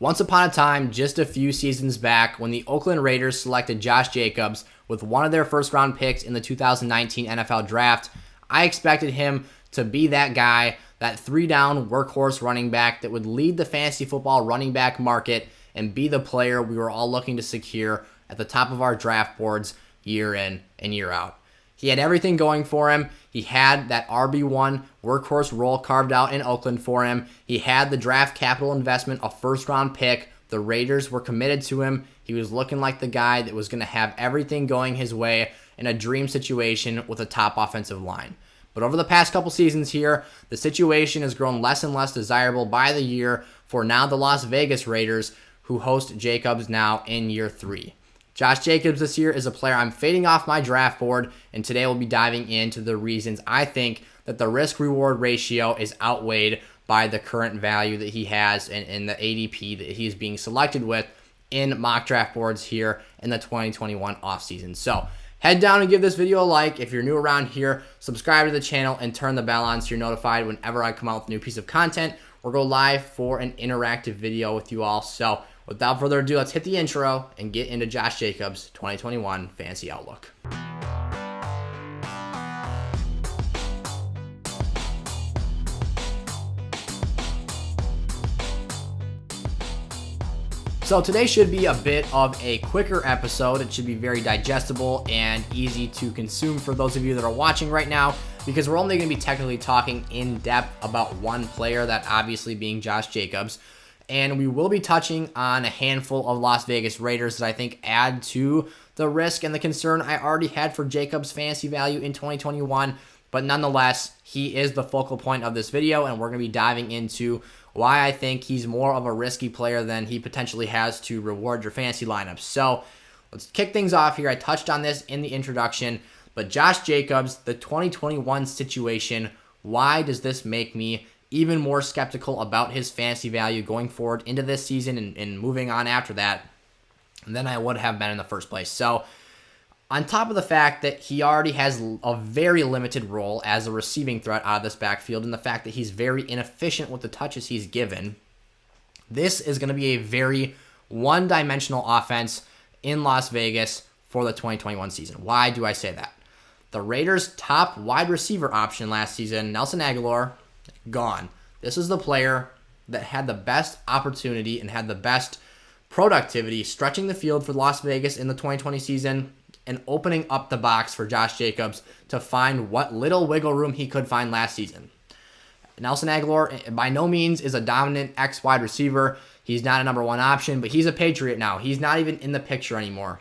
Once upon a time, just a few seasons back, when the Oakland Raiders selected Josh Jacobs with one of their first-round picks in the 2019 NFL Draft, I expected him to be that guy, that three-down workhorse running back that would lead the fantasy football running back market and be the player we were all looking to secure at the top of our draft boards year in and year out. He had everything going for him. He had that RB1 workhorse role carved out in Oakland for him. He had the draft capital investment, a first-round pick. The Raiders were committed to him. He was looking like the guy that was going to have everything going his way in a dream situation with a top offensive line. But over the past couple seasons here, the situation has grown less and less desirable by the year for now the Las Vegas Raiders, who host Jacobs now in year 3. Josh Jacobs this year is a player I'm fading off my draft board, and today we'll be diving into the reasons I think that the risk-reward ratio is outweighed by the current value that he has and the ADP that he's being selected with in mock draft boards here in the 2021 offseason. So head down and give this video a like. If you're new around here, subscribe to the channel and turn the bell on so you're notified whenever I come out with a new piece of content or go live for an interactive video with you all. So without further ado, let's hit the intro and get into Josh Jacobs' 2021 Fantasy Outlook. So today should be a bit of a quicker episode. It should be very digestible and easy to consume for those of you that are watching right now, because we're only going to be technically talking in depth about one player, that obviously being Josh Jacobs. And we will be touching on a handful of Las Vegas Raiders that I think add to the risk and the concern I already had for Jacobs' fantasy value in 2021. But nonetheless, he is the focal point of this video, and we're going to be diving into why I think he's more of a risky player than he potentially has to reward your fantasy lineups. So let's kick things off here. I touched on this in the introduction, but Josh Jacobs, the 2021 situation, why does this make me even more skeptical about his fantasy value going forward into this season and moving on after that than I would have been in the first place? So on top of the fact that he already has a very limited role as a receiving threat out of this backfield, and the fact that he's very inefficient with the touches he's given, this is going to be a very one-dimensional offense in Las Vegas for the 2021 season. Why do I say that? The Raiders' top wide receiver option last season, Nelson Agholor, gone. This is the player that had the best opportunity and had the best productivity stretching the field for Las Vegas in the 2020 season and opening up the box for Josh Jacobs to find what little wiggle room he could find last season. Nelson Agholor by no means is a dominant X wide receiver. He's not a number one option, but he's a Patriot now. He's not even in the picture anymore.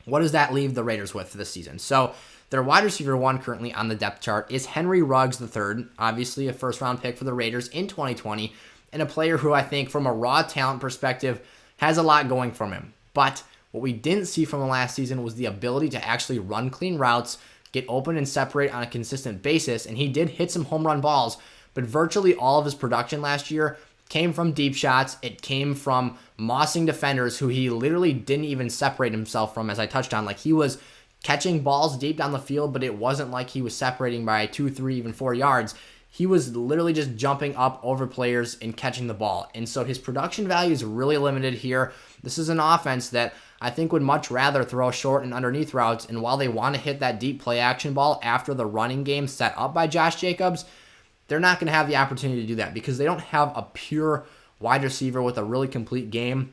What does that leave the Raiders with for this season? So their wide receiver one currently on the depth chart is Henry Ruggs III, obviously a first-round pick for the Raiders in 2020, and a player who I think from a raw talent perspective has a lot going for him. But what we didn't see from him last season was the ability to actually run clean routes, get open and separate on a consistent basis, and he did hit some home run balls, but virtually all of his production last year came from deep shots. It came from mossing defenders who he literally didn't even separate himself from, as I touched on. Like, he was catching balls deep down the field, but it wasn't like he was separating by 2, 3, even 4 yards. He was literally just jumping up over players and catching the ball. And so his production value is really limited here. This is an offense that I think would much rather throw short and underneath routes. And while they want to hit that deep play action ball after the running game set up by Josh Jacobs, they're not going to have the opportunity to do that because they don't have a pure wide receiver with a really complete game.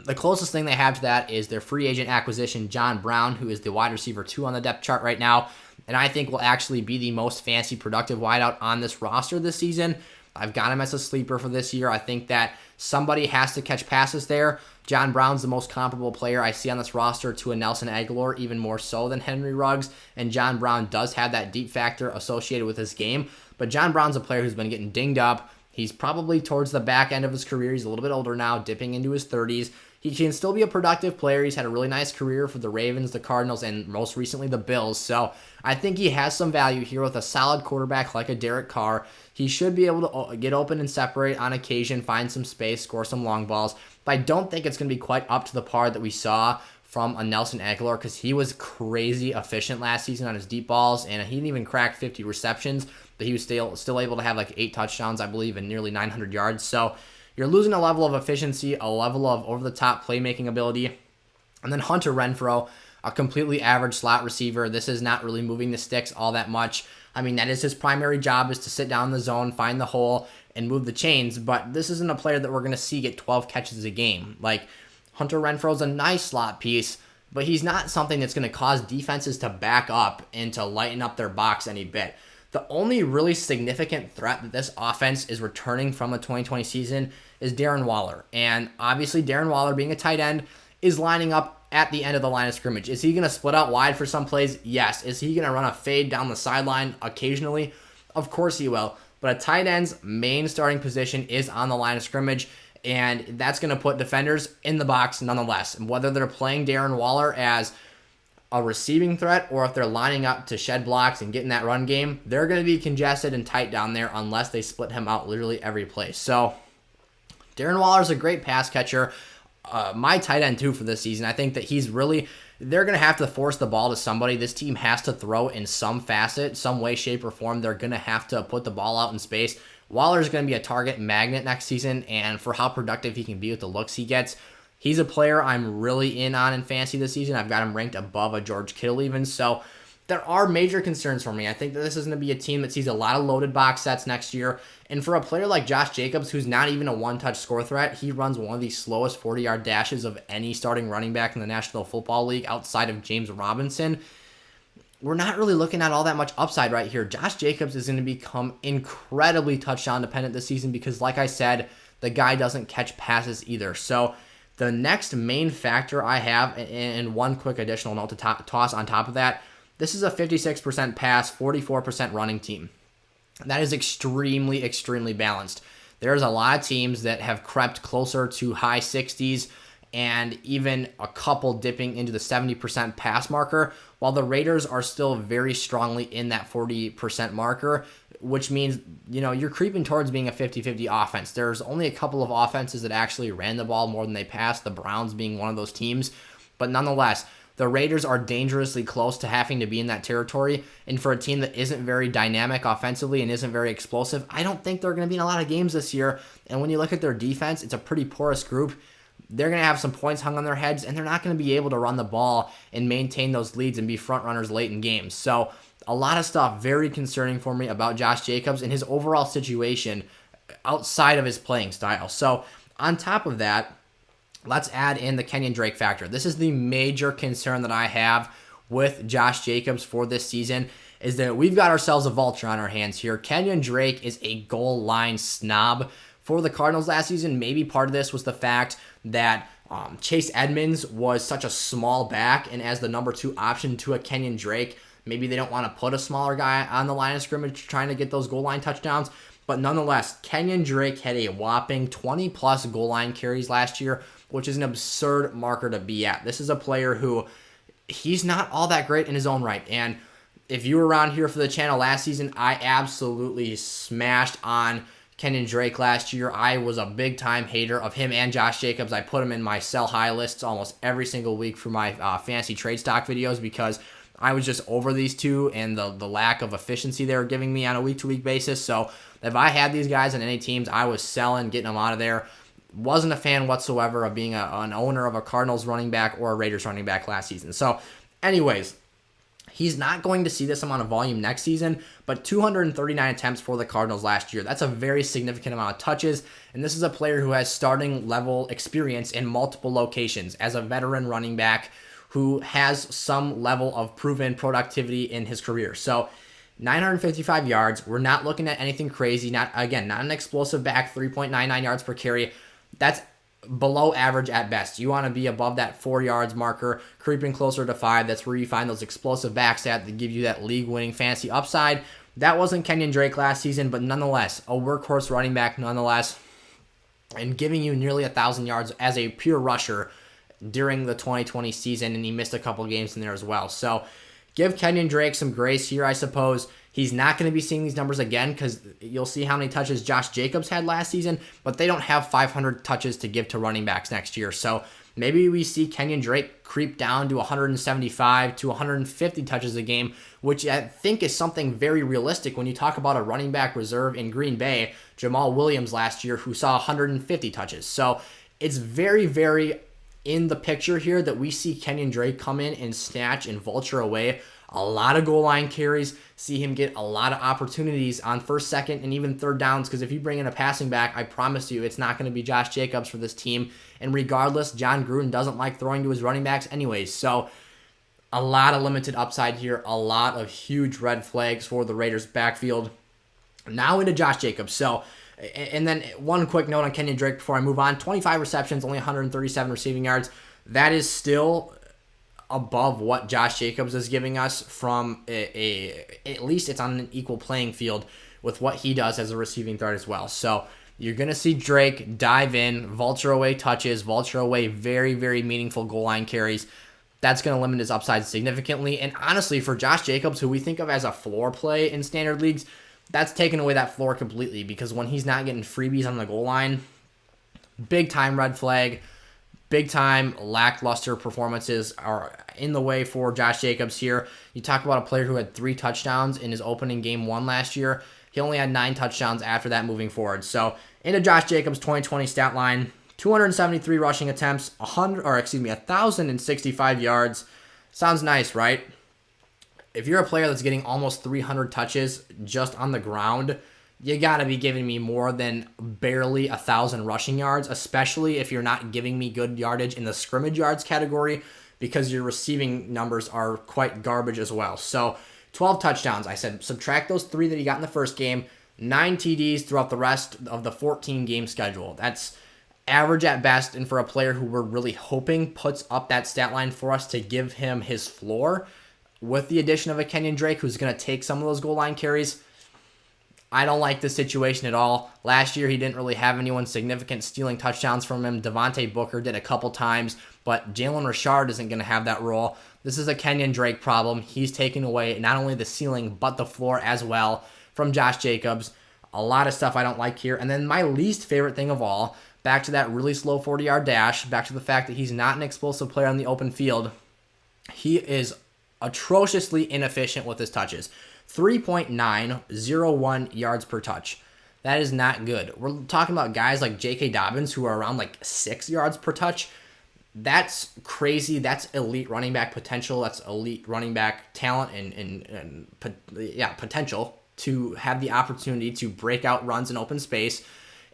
The closest thing they have to that is their free agent acquisition, John Brown, who is the wide receiver 2 on the depth chart right now, and I think will actually be the most fancy productive wideout on this roster this season. I've got him as a sleeper for this year. I think that somebody has to catch passes there. John Brown's the most comparable player I see on this roster to a Nelson Agholor, even more so than Henry Ruggs, and John Brown does have that deep factor associated with his game, but John Brown's a player who's been getting dinged up. He's probably towards the back end of his career. He's a little bit older now, dipping into his 30s. He can still be a productive player. He's had a really nice career for the Ravens, the Cardinals, and most recently the Bills. So I think he has some value here with a solid quarterback like a Derek Carr. He should be able to get open and separate on occasion, find some space, score some long balls. But I don't think it's going to be quite up to the par that we saw from a Nelson Agholor, because he was crazy efficient last season on his deep balls, and he didn't even crack 50 receptions, but he was still able to have like 8 touchdowns, I believe, and nearly 900 yards. So you're losing a level of efficiency, a level of over-the-top playmaking ability. And then Hunter Renfrow, a completely average slot receiver. This is not really moving the sticks all that much. I mean, that is his primary job, is to sit down in the zone, find the hole, and move the chains. But this isn't a player that we're going to see get 12 catches a game. Like, Hunter Renfrow's a nice slot piece, but he's not something that's going to cause defenses to back up and to lighten up their box any bit. The only really significant threat that this offense is returning from the 2020 season is Darren Waller. And obviously, Darren Waller, being a tight end, is lining up at the end of the line of scrimmage. Is he going to split out wide for some plays? Yes. Is he going to run a fade down the sideline occasionally? Of course he will. But a tight end's main starting position is on the line of scrimmage, and that's going to put defenders in the box nonetheless. And whether they're playing Darren Waller as a receiving threat or if they're lining up to shed blocks and get in that run game, they're going to be congested and tight down there unless they split him out literally every play. So Darren Waller's a great pass catcher. My tight end too for this season. I think that they're going to have to force the ball to somebody. This team has to throw in some facet, some way, shape, or form. They're going to have to put the ball out in space. Waller's going to be a target magnet next season, and for how productive he can be with the looks he gets, he's a player I'm really in on in fantasy this season. I've got him ranked above a George Kittle even, so there are major concerns for me. I think that this is going to be a team that sees a lot of loaded box sets next year. And for a player like Josh Jacobs, who's not even a one-touch score threat, he runs one of the slowest 40-yard dashes of any starting running back in the National Football League outside of James Robinson. We're not really looking at all that much upside right here. Josh Jacobs is going to become incredibly touchdown dependent this season because, like I said, the guy doesn't catch passes either. So the next main factor I have, and one quick additional note to toss on top of that, this is a 56% pass, 44% running team. That is extremely, extremely balanced. There's a lot of teams that have crept closer to high 60s and even a couple dipping into the 70% pass marker, while the Raiders are still very strongly in that 40% marker, which means, you're creeping towards being a 50-50 offense. There's only a couple of offenses that actually ran the ball more than they passed, the Browns being one of those teams. But nonetheless, the Raiders are dangerously close to having to be in that territory, and for a team that isn't very dynamic offensively and isn't very explosive, I don't think they're going to be in a lot of games this year. And when you look at their defense, it's a pretty porous group. They're going to have some points hung on their heads, and they're not going to be able to run the ball and maintain those leads and be front runners late in games. So a lot of stuff very concerning for me about Josh Jacobs and his overall situation outside of his playing style. So on top of that, let's add in the Kenyan Drake factor. This is the major concern that I have with Josh Jacobs for this season, is that we've got ourselves a vulture on our hands here. Kenyan Drake is a goal line snob for the Cardinals last season. Maybe part of this was the fact that Chase Edmonds was such a small back, and as the number 2 option to a Kenyan Drake, maybe they don't want to put a smaller guy on the line of scrimmage trying to get those goal line touchdowns. But nonetheless, Kenyan Drake had a whopping 20-plus goal line carries last year, which is an absurd marker to be at. This is a player who, he's not all that great in his own right. And if you were around here for the channel last season, I absolutely smashed on Kenyan Drake last year. I was a big-time hater of him and Josh Jacobs. I put him in my sell high lists almost every single week for my fantasy trade stock videos because I was just over these two and the lack of efficiency they were giving me on a week-to-week basis. So if I had these guys on any teams, I was selling, getting them out of there. Wasn't a fan whatsoever of being an owner of a Cardinals running back or a Raiders running back last season. So anyways, he's not going to see this amount of volume next season, but 239 attempts for the Cardinals last year. That's a very significant amount of touches, and this is a player who has starting level experience in multiple locations as a veteran running back who has some level of proven productivity in his career. So 955 yards. We're not looking at anything crazy. Not an explosive back, 3.99 yards per carry. That's below average at best. You want to be above that 4 yards marker, creeping closer to 5. That's where you find those explosive backs that give you that league-winning fantasy upside. That wasn't Kenyan Drake last season, but nonetheless, a workhorse running back nonetheless, and giving you nearly 1,000 yards as a pure rusher during the 2020 season, and he missed a couple games in there as well. So give Kenyan Drake some grace here, I suppose. He's not going to be seeing these numbers again because you'll see how many touches Josh Jacobs had last season, but they don't have 500 touches to give to running backs next year. So maybe we see Kenyan Drake creep down to 175 to 150 touches a game, which I think is something very realistic when you talk about a running back reserve in Green Bay, Jamal Williams last year, who saw 150 touches. So it's very, very in the picture here that we see Kenyan Drake come in and snatch and vulture away a lot of goal line carries, see him get a lot of opportunities on first, second, and even third downs, because if you bring in a passing back, I promise you it's not going to be Josh Jacobs for this team. And regardless, John Gruden doesn't like throwing to his running backs anyways. So a lot of limited upside here, a lot of huge red flags for the Raiders backfield. Now into Josh Jacobs. So, and then one quick note on Kenyan Drake before I move on. 25 receptions, only 137 receiving yards. That is still above what Josh Jacobs is giving us from at least it's on an equal playing field with what he does as a receiving threat as well. So you're going to see Drake dive in, vulture away touches, vulture away very, very meaningful goal line carries. That's going to limit his upside significantly. And honestly, for Josh Jacobs, who we think of as a floor play in standard leagues, that's taken away that floor completely, because when he's not getting freebies on the goal line, big time red flag. Big time lackluster performances are in the way for Josh Jacobs here. You talk about a player who had 3 touchdowns in his opening game 1 last year. He only had 9 touchdowns after that moving forward. So into Josh Jacobs' 2020 stat line, 273 rushing attempts, 1,065 yards. Sounds nice, right? If you're a player that's getting almost 300 touches just on the ground, you got to be giving me more than barely 1,000 rushing yards, especially if you're not giving me good yardage in the scrimmage yards category, because your receiving numbers are quite garbage as well. So 12 touchdowns. I said subtract those 3 that he got in the first game, 9 TDs throughout the rest of the 14-game schedule. That's average at best, and for a player who we're really hoping puts up that stat line for us to give him his floor, with the addition of a Kenyan Drake who's going to take some of those goal line carries, I don't like this situation at all. Last year, he didn't really have anyone significant stealing touchdowns from him. Devontae Booker did a couple times, but Jalen Richard isn't going to have that role. This is a Kenyan Drake problem. He's taking away not only the ceiling, but the floor as well from Josh Jacobs. A lot of stuff I don't like here. And then my least favorite thing of all, back to that really slow 40-yard dash, back to the fact that he's not an explosive player on the open field. He is atrociously inefficient with his touches. 3.901 yards per touch. That is not good. We're talking about guys like J.K. Dobbins who are around like 6 yards per touch. That's crazy. That's elite running back potential. That's elite running back talent and potential to have the opportunity to break out runs in open space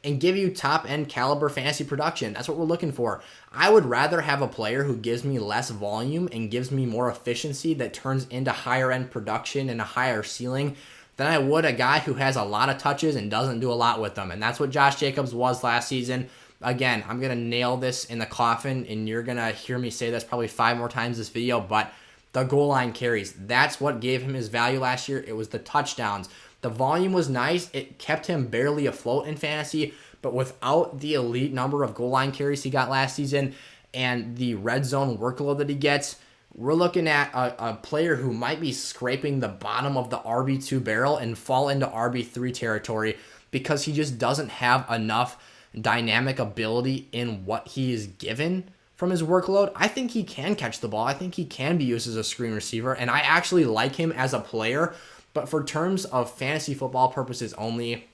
and give you top-end caliber fantasy production. That's what we're looking for. I would rather have a player who gives me less volume and gives me more efficiency that turns into higher-end production and a higher ceiling than I would a guy who has a lot of touches and doesn't do a lot with them. And that's what Josh Jacobs was last season. Again, I'm going to nail this in the coffin, and you're going to hear me say this probably 5 more times this video, but the goal line carries, that's what gave him his value last year. It was the touchdowns. The volume was nice. It kept him barely afloat in fantasy, but without the elite number of goal line carries he got last season and the red zone workload that he gets, we're looking at a player who might be scraping the bottom of the RB2 barrel and fall into RB3 territory because he just doesn't have enough dynamic ability in what he is given from his workload. I think he can catch the ball. I think he can be used as a screen receiver, and I actually like him as a player. But for terms of fantasy football purposes only,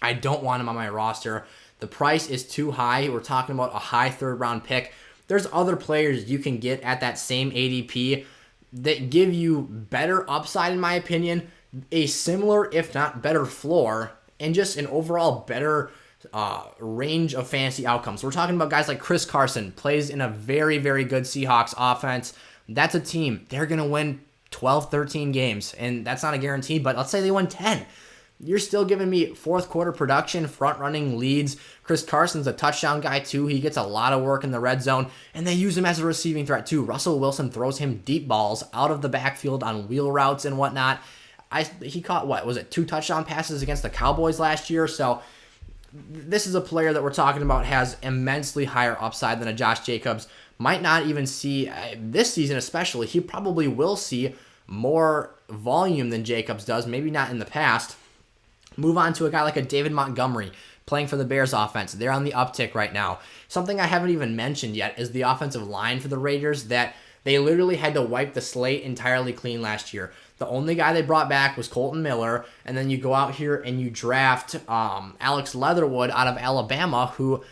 I don't want him on my roster. The price is too high. We're talking about a high 3rd round pick. There's other players you can get at that same ADP that give you better upside, in my opinion, a similar, if not better floor, and just an overall better range of fantasy outcomes. We're talking about guys like Chris Carson, plays in a very, very good Seahawks offense. That's a team. They're going to win 12, 13 games, and that's not a guarantee, but let's say they win 10. You're still giving me 4th quarter production, front-running leads. Chris Carson's a touchdown guy, too. He gets a lot of work in the red zone, and they use him as a receiving threat, too. Russell Wilson throws him deep balls out of the backfield on wheel routes and whatnot. He caught, 2 touchdown passes against the Cowboys last year, so this is a player that we're talking about has immensely higher upside than a Josh Jacobs. Might not even see, this season especially, he probably will see more volume than Jacobs does, maybe not in the past. Move on to a guy like a David Montgomery playing for the Bears offense. They're on the uptick right now. Something I haven't even mentioned yet is the offensive line for the Raiders, that they literally had to wipe the slate entirely clean last year. The only guy they brought back was Colton Miller, and then you go out here and you draft Alex Leatherwood out of Alabama, who,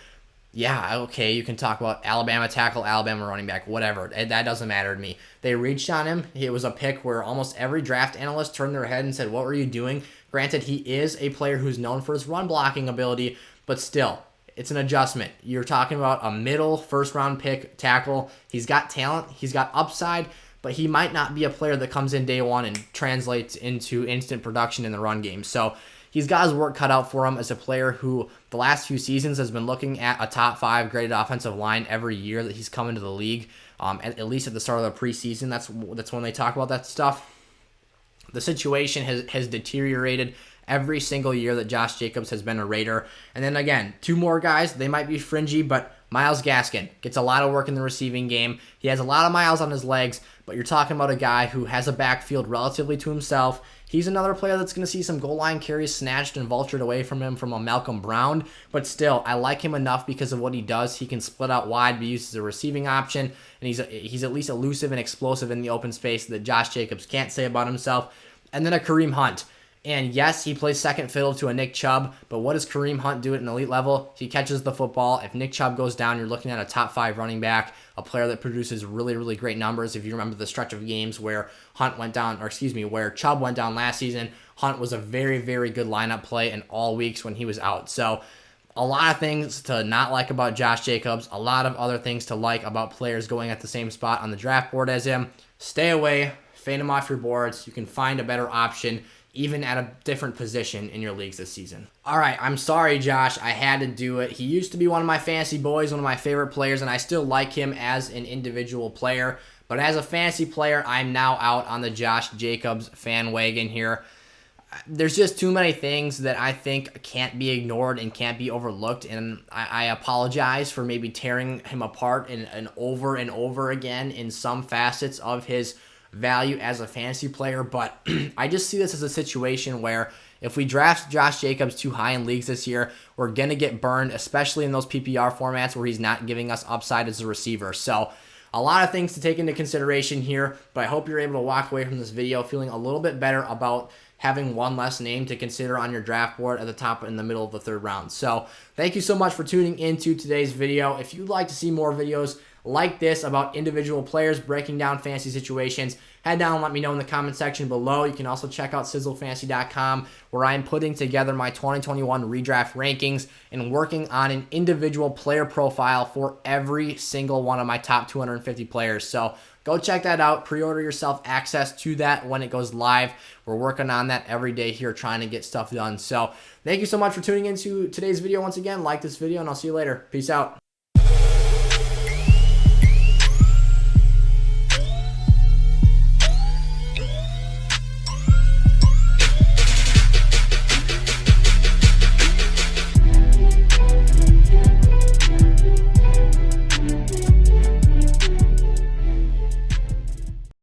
yeah, okay, you can talk about Alabama tackle, Alabama running back, whatever. That doesn't matter to me. They reached on him. It was a pick where almost every draft analyst turned their head and said, what were you doing? Granted, he is a player who's known for his run blocking ability, but still, it's an adjustment. You're talking about a middle first-round pick tackle. He's got talent. He's got upside, but he might not be a player that comes in day one and translates into instant production in the run game. So he's got his work cut out for him as a player who the last few seasons has been looking at a top 5 graded offensive line every year that he's come into the league, at least at the start of the preseason. That's when they talk about that stuff. The situation has deteriorated every single year that Josh Jacobs has been a Raider. And then again, 2 more guys, they might be fringy, but Myles Gaskin gets a lot of work in the receiving game. He has a lot of miles on his legs, but you're talking about a guy who has a backfield relatively to himself. He's another player that's going to see some goal line carries snatched and vultured away from him from a Malcolm Brown, but still, I like him enough because of what he does. He can split out wide, be used as a receiving option, and he's at least elusive and explosive in the open space that Josh Jacobs can't say about himself. And then a Kareem Hunt. And yes, he plays second fiddle to a Nick Chubb, but what does Kareem Hunt do at an elite level? He catches the football. If Nick Chubb goes down, you're looking at a top 5 running back, a player that produces really, really great numbers. If you remember the stretch of games where where Chubb went down last season, Hunt was a very, very good lineup play in all weeks when he was out. So a lot of things to not like about Josh Jacobs, a lot of other things to like about players going at the same spot on the draft board as him. Stay away, fade him off your boards. You can find a better option even at a different position in your leagues this season. All right, I'm sorry, Josh. I had to do it. He used to be one of my fantasy boys, one of my favorite players, and I still like him as an individual player. But as a fantasy player, I'm now out on the Josh Jacobs fan wagon here. There's just too many things that I think can't be ignored and can't be overlooked, and I apologize for maybe tearing him apart and over again in some facets of his value as a fantasy player, but I just see this as a situation where if we draft Josh Jacobs too high in leagues this year, we're going to get burned, especially in those PPR formats where he's not giving us upside as a receiver. So a lot of things to take into consideration here, but I hope you're able to walk away from this video feeling a little bit better about having one less name to consider on your draft board at the top in the middle of the 3rd round. So thank you so much for tuning into today's video. If you'd like to see more videos like this about individual players breaking down fantasy situations, head down and let me know in the comment section below. You can also check out sizzlefantasy.com where I'm putting together my 2021 redraft rankings and working on an individual player profile for every single one of my top 250 players. So go check that out. Pre-order yourself access to that when it goes live. We're working on that every day here, trying to get stuff done. So thank you so much for tuning into today's video once again. Like this video, and I'll see you later. Peace out.